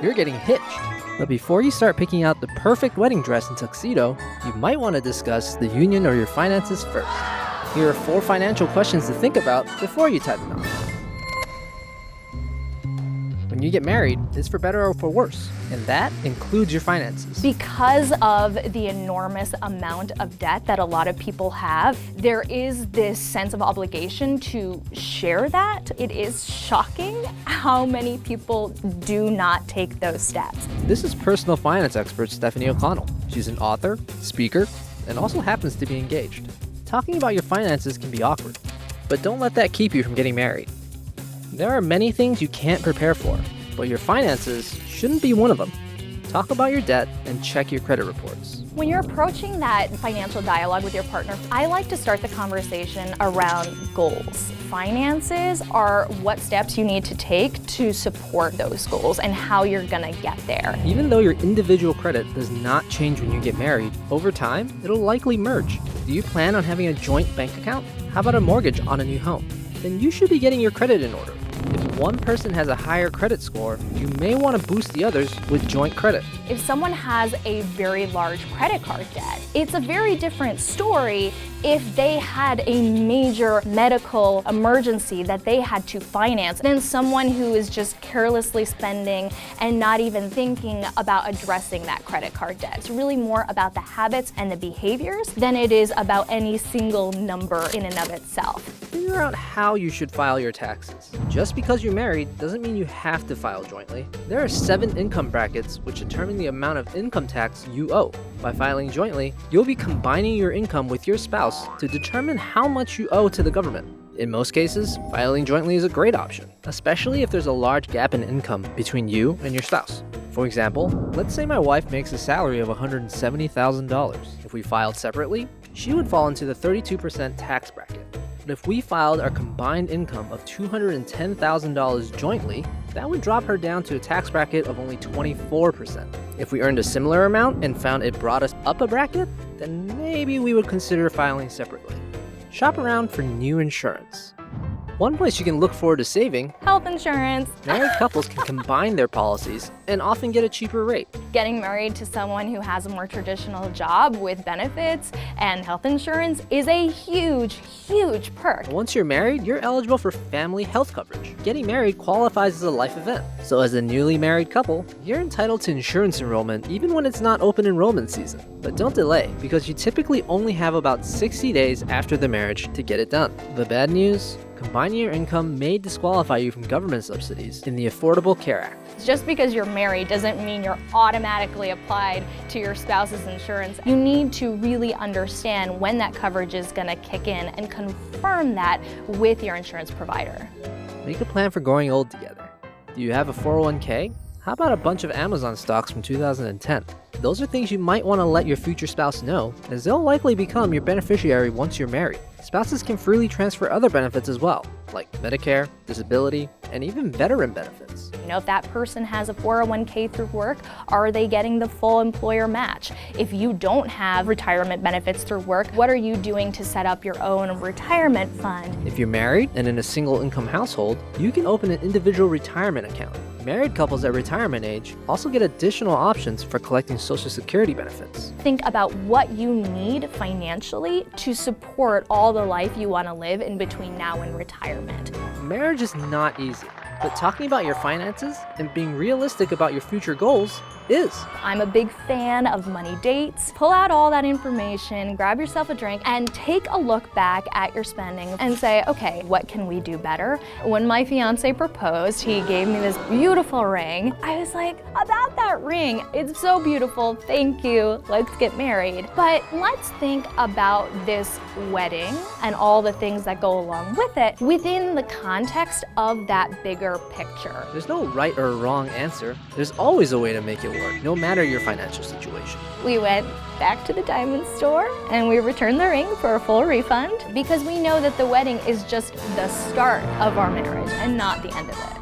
you're getting hitched. But before you start picking out the perfect wedding dress and tuxedo, you might want to discuss the union or your finances first. Here are 4 financial questions to think about before you tie the knot. When you get married, it's for better or for worse, and that includes your finances. Because of the enormous amount of debt that a lot of people have, there is this sense of obligation to share that. It is shocking how many people do not take those steps. This is personal finance expert Stephanie O'Connell. She's an author, speaker, and also happens to be engaged. Talking about your finances can be awkward, but don't let that keep you from getting married. There are many things you can't prepare for, but your finances shouldn't be one of them. Talk about your debt and check your credit reports. When you're approaching that financial dialogue with your partner, I like to start the conversation around goals. Finances are what steps you need to take to support those goals and how you're gonna get there. Even though your individual credit does not change when you get married, over time, it'll likely merge. Do you plan on having a joint bank account? How about a mortgage on a new home? Then you should be getting your credit in order. If one person has a higher credit score, you may want to boost the others with joint credit. If someone has a very large credit card debt, it's a very different story if they had a major medical emergency that they had to finance than someone who is just carelessly spending and not even thinking about addressing that credit card debt. It's really more about the habits and the behaviors than it is about any single number in and of itself. Figure out how you should file your taxes. Just because you're married doesn't mean you have to file jointly. There are 7 income brackets which determine the amount of income tax you owe. By filing jointly, you'll be combining your income with your spouse to determine how much you owe to the government. In most cases, filing jointly is a great option, especially if there's a large gap in income between you and your spouse. For example, let's say my wife makes a salary of $170,000. If we filed separately, she would fall into the 32% tax bracket. But if we filed our combined income of $210,000 jointly, that would drop her down to a tax bracket of only 24%. If we earned a similar amount and found it brought us up a bracket, then maybe we would consider filing separately. Shop around for new insurance. One place you can look forward to saving: Health insurance. Married couples can combine their policies and often get a cheaper rate. Getting married to someone who has a more traditional job with benefits and health insurance is a huge, huge perk. Once you're married, you're eligible for family health coverage. Getting married qualifies as a life event. So as a newly married couple, you're entitled to insurance enrollment even when it's not open enrollment season. But don't delay, because you typically only have about 60 days after the marriage to get it done. The bad news? Combining your income may disqualify you from government subsidies in the Affordable Care Act. Just because you're married doesn't mean you're automatically applied to your spouse's insurance. You need to really understand when that coverage is going to kick in and confirm that with your insurance provider. Make a plan for growing old together. Do you have a 401k? How about a bunch of Amazon stocks from 2010? Those are things you might want to let your future spouse know, as they'll likely become your beneficiary once you're married. Spouses can freely transfer other benefits as well, like Medicare, disability, and even veteran benefits. You know, if that person has a 401k through work, are they getting the full employer match? If you don't have retirement benefits through work, what are you doing to set up your own retirement fund? If you're married and in a single income household, you can open an individual retirement account. Married couples at retirement age also get additional options for collecting Social Security benefits. Think about what you need financially to support all the life you want to live in between now and retirement. Marriage is not easy, but talking about your finances and being realistic about your future goals is. I'm a big fan of money dates. Pull out all that information, grab yourself a drink, and take a look back at your spending and say, okay, what can we do better? When my fiance proposed, he gave me this beautiful ring. I was like, about that ring, it's so beautiful, thank you, let's get married. But let's think about this wedding and all the things that go along with it within the context of that bigger picture. There's no right or wrong answer. There's always a way to make it work, no matter your financial situation. We went back to the diamond store and we returned the ring for a full refund because we know that the wedding is just the start of our marriage and not the end of it.